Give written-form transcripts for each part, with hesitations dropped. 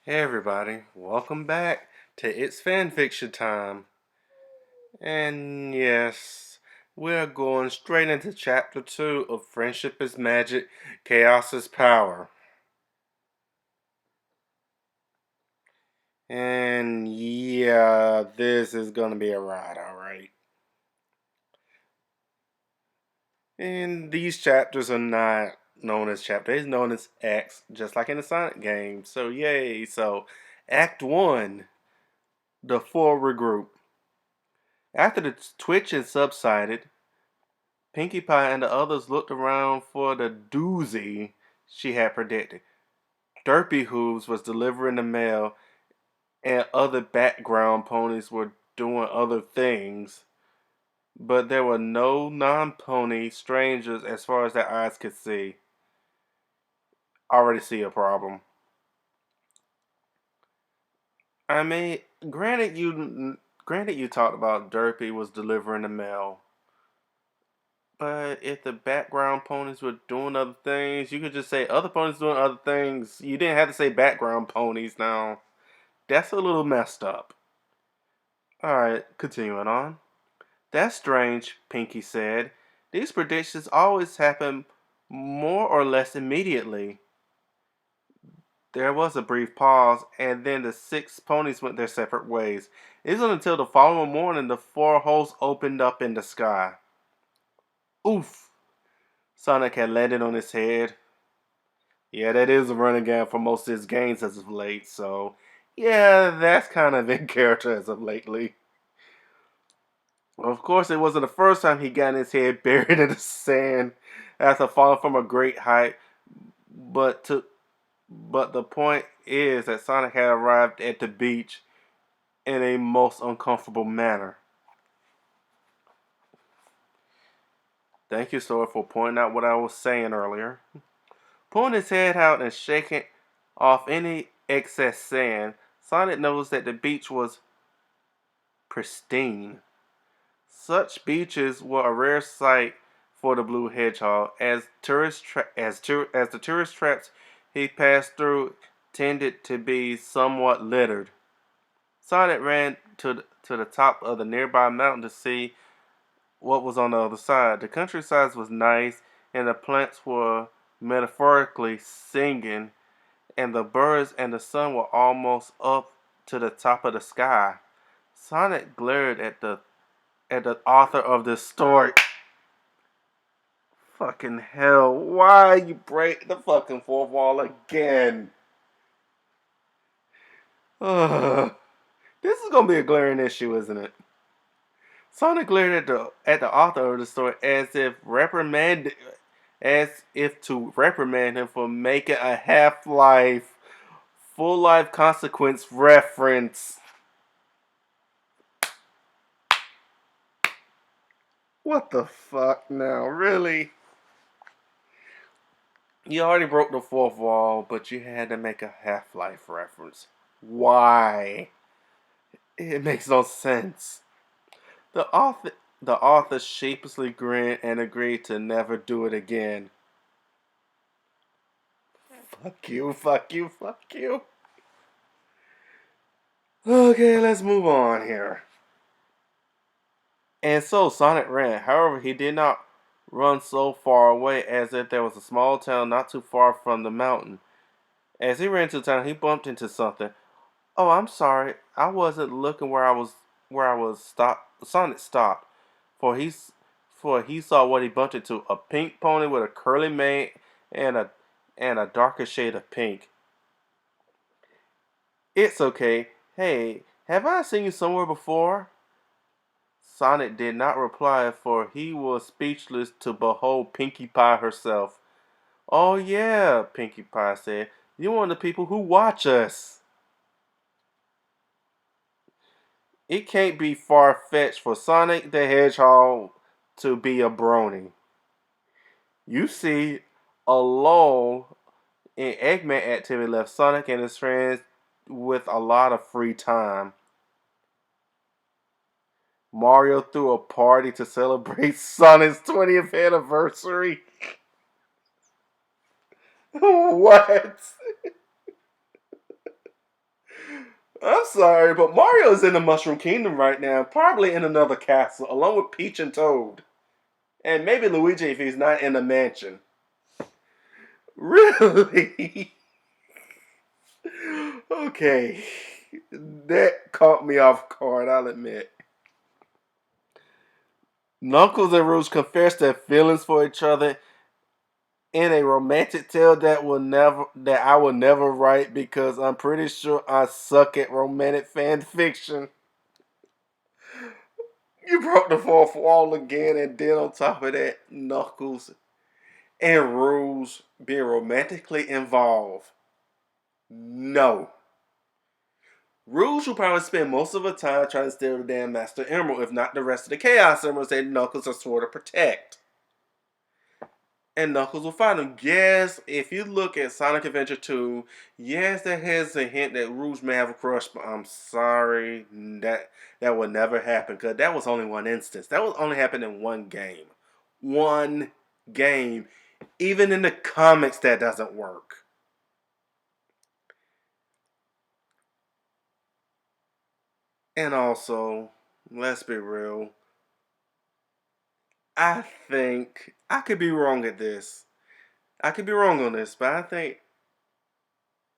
Hey everybody, welcome back to It's Fanfiction time. And yes, we're going straight into chapter 2 of Friendship is Magic, Chaos is Power. And yeah, this is gonna be a ride, alright. And these chapters are not known as chapters, they're known as acts, just like in the Sonic game. So yay, so Act 1, the full regroup. After the twitching subsided, Pinkie Pie and the others looked around for the doozy she had predicted. Derpy Hooves was delivering the mail, and other background ponies were doing other things. But there were no non-pony strangers as far as their eyes could see. Already see a problem. I mean, granted you talked about Derpy was delivering the mail. But if the background ponies were doing other things, you could just say other ponies doing other things. You didn't have to say background ponies now. That's a little messed up. Alright, continuing on. That's strange, Pinky said. These predictions always happen more or less immediately. There was a brief pause, and then the 6 ponies went their separate ways. It wasn't until the following morning the 4 holes opened up in the sky. Oof! Sonic had landed on his head. Yeah, that is a running game for most of his games as of late, so yeah, that's kind of in character as of lately. Of course, it wasn't the first time he got his head buried in the sand after falling from a great height, but to but the point is that Sonic had arrived at the beach in a most uncomfortable manner. Thank you, Sora, for pointing out what I was saying earlier. Pulling his head out and shaking off any excess sand, Sonic noticed that the beach was pristine. Such beaches were a rare sight for the blue hedgehog, as the tourist traps he passed through tended to be somewhat littered. Sonic ran to the top of the nearby mountain to see what was on the other side. The countryside was nice, and the plants were metaphorically singing, and the birds and the sun were almost up to the top of the sky. Sonic glared at the author of this story. Fucking hell, why you break the fucking fourth wall again? Ugh. This is gonna be a glaring issue, isn't it? Sonic glared at the author of the story as if to reprimand him for making a Half-Life full life consequence reference. What the fuck now, really? You already broke the fourth wall, but you had to make a Half-Life reference. Why? It makes no sense. The author the author sheepishly grinned and agreed to never do it again. Fuck you, fuck you, fuck you. Okay, let's move on here. And so Sonic ran. However, he did not run so far away as if there was a small town not too far from the mountain. As he ran to town, he bumped into something. Oh, I'm sorry. I wasn't looking where I was stopped. Sonic stopped, for he saw what he bumped into: a pink pony with a curly mane and a darker shade of pink. It's okay. Hey, have I seen you somewhere before? Sonic did not reply, for he was speechless to behold Pinkie Pie herself. Oh yeah, Pinkie Pie said. You're one of the people who watch us. It can't be far-fetched for Sonic the Hedgehog to be a brony. You see, a lull in Eggman activity left Sonic and his friends with a lot of free time. Mario threw a party to celebrate Sonic's 20th anniversary. What? I'm sorry, but Mario's in the Mushroom Kingdom right now, probably in another castle, along with Peach and Toad. And maybe Luigi if he's not in the mansion. Really? Okay. That caught me off guard, I'll admit. Knuckles and Rouge confess their feelings for each other in a romantic tale that I will never write because I'm pretty sure I suck at romantic fan fiction. You broke the fourth wall again, and then on top of that, Knuckles and Rouge being romantically involved. No. Rouge will probably spend most of her time trying to steal the damn Master Emerald, if not the rest of the Chaos Emeralds that Knuckles are sworn to protect. And Knuckles will find him. Yes, if you look at Sonic Adventure 2, yes, there has a hint that Rouge may have a crush, but I'm sorry, that would never happen, because that was only one instance. That was only happened in one game. One game. Even in the comics, that doesn't work. And also, let's be real, I think, I could be wrong at this. I could be wrong on this, but I think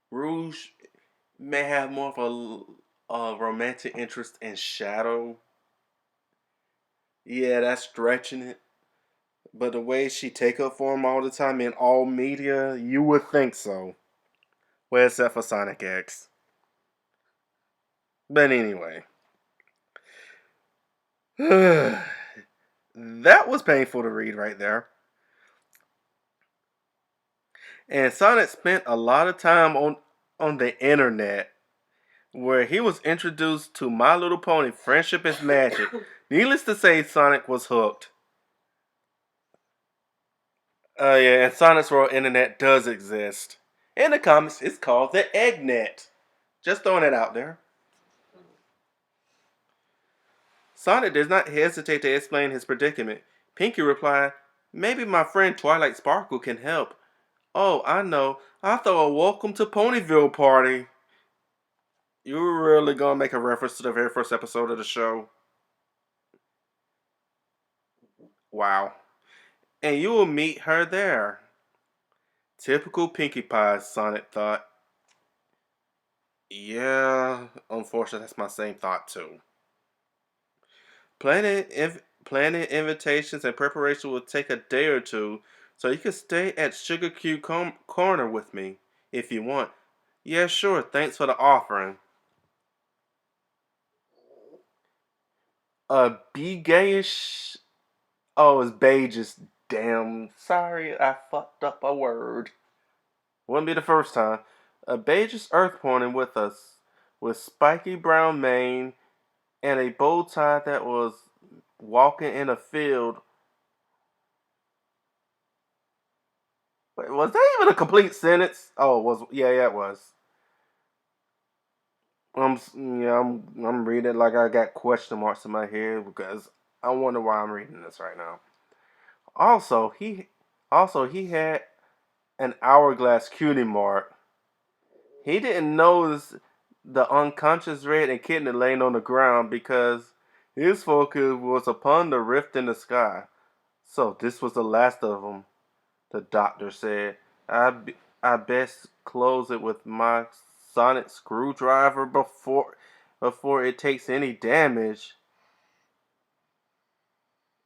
Rouge may have more of a romantic interest in Shadow. Yeah, that's stretching it. But the way she take up for him all the time in all media, you would think so. Well, except for Sonic X. But anyway. That was painful to read right there. And Sonic spent a lot of time on the internet where he was introduced to My Little Pony Friendship is Magic. Needless to say, Sonic was hooked. Yeah, and Sonic's World Internet does exist. In the comics, it's called the Eggnet. Just throwing it out there. Sonic does not hesitate to explain his predicament. Pinky replied, "Maybe my friend Twilight Sparkle can help. Oh, I know. I'll throw a welcome to Ponyville party." You're really gonna make a reference to the very first episode of the show? Wow. And you will meet her there. Typical Pinkie Pie, Sonic thought. Yeah, unfortunately, that's my same thought too. Planning invitations and preparation will take a day or two, so you can stay at Sugar Cube Corner with me if you want. Yeah, sure. Thanks for the offering. Be gayish. Oh, it's beige. Damn. Sorry, I fucked up a word. Wouldn't be the first time. A beige earth pointing with us, with spiky brown mane and a bow tie that was walking in a field. Wait, was that even a complete sentence? Oh, it was. Yeah, it was. I'm reading it like I got question marks in my head because I wonder why I'm reading this right now. Also, he had an hourglass cutie mark. He didn't notice the unconscious red echidna laying on the ground because his focus was upon the rift in the sky. So this was the last of them, the doctor said. I best close it with my sonic screwdriver before it takes any damage.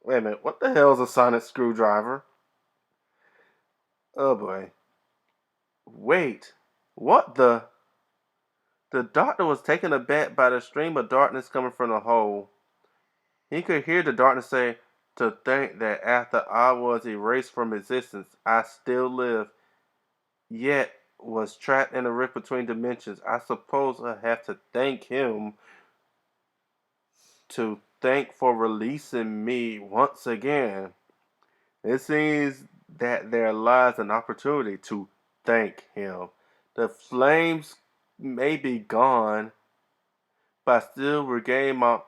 Wait a minute, what the hell is a sonic screwdriver? Oh boy. Wait, what the? The doctor was taken aback by the stream of darkness coming from the hole. He could hear the darkness say, "To think that after I was erased from existence, I still live, yet was trapped in a rift between dimensions. I suppose I have to thank him to thank for releasing me once again. It seems that there lies an opportunity to thank him. The flames may be gone, but I still regain my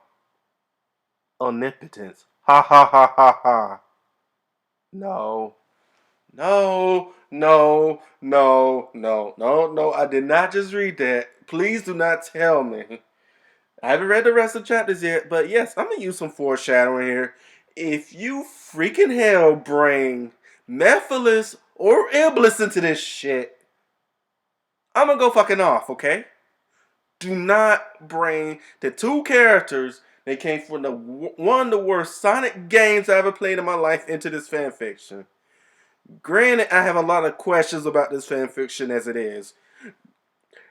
omnipotence. Ha ha ha ha ha. No. No, No, no, no, no, no. I did not just read that. Please do not tell me. I haven't read the rest of the chapters yet, but yes, I'm gonna use some foreshadowing here. If you freaking hell bring Mephiles or Iblis into this shit, I'm gonna go fucking off, okay? Do not bring the two characters that came from one of the worst Sonic games I ever played in my life into this fanfiction. Granted, I have a lot of questions about this fanfiction as it is.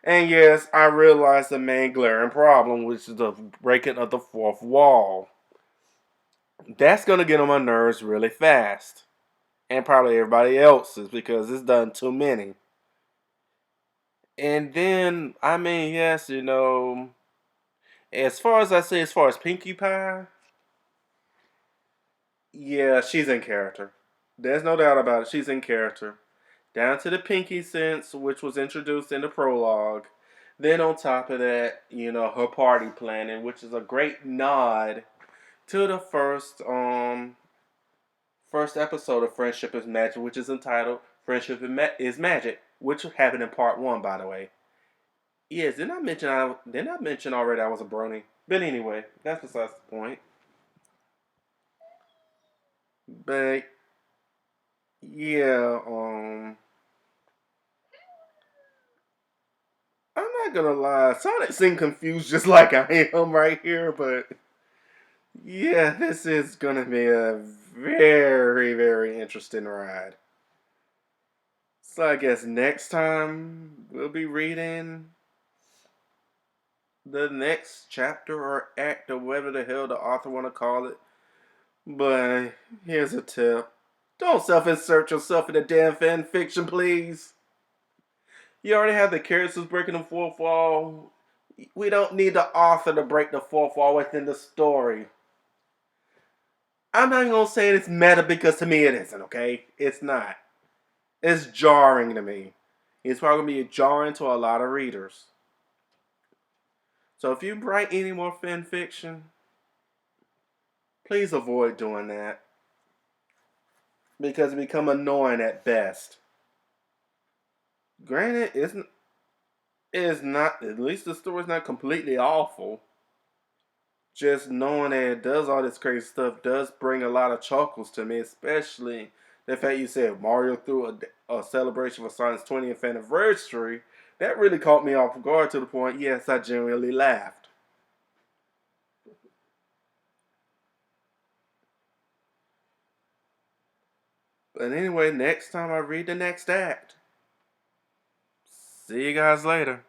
And yes, I realize the main glaring problem, which is the breaking of the fourth wall. That's gonna get on my nerves really fast. And probably everybody else's because it's done too many. And then, I mean, yes, as far as I say, as far as Pinkie Pie, yeah, she's in character. There's no doubt about it. She's in character. Down to the Pinky sense, which was introduced in the prologue. Then on top of that, her party planning, which is a great nod to the first episode of Friendship is Magic, which is entitled Friendship is Magic, which happened in part one, by the way. Yes, didn't I mention already I was a brony? But anyway, that's besides the point. But yeah, I'm not gonna lie, Sonic seemed confused just like I am right here, but yeah, this is gonna be a very, very interesting ride. So I guess next time we'll be reading the next chapter or act or whatever the hell the author wanna call it. But here's a tip. Don't self-insert yourself in a damn fan fiction, please. You already have the characters breaking the fourth wall. We don't need the author to break the fourth wall within the story. I'm not even gonna say it's meta because to me it isn't, okay? It's not. It's jarring to me. It's probably gonna be jarring to a lot of readers. So if you write any more fan fiction, please avoid doing that. Because it become annoying at best. Granted, it's not, at least the story's not completely awful. Just knowing that it does all this crazy stuff does bring a lot of chuckles to me, especially the fact you said Mario threw a celebration for Sonic's 20th anniversary. That really caught me off guard to the point, yes, I genuinely laughed. But anyway, next time I read the next act. See you guys later.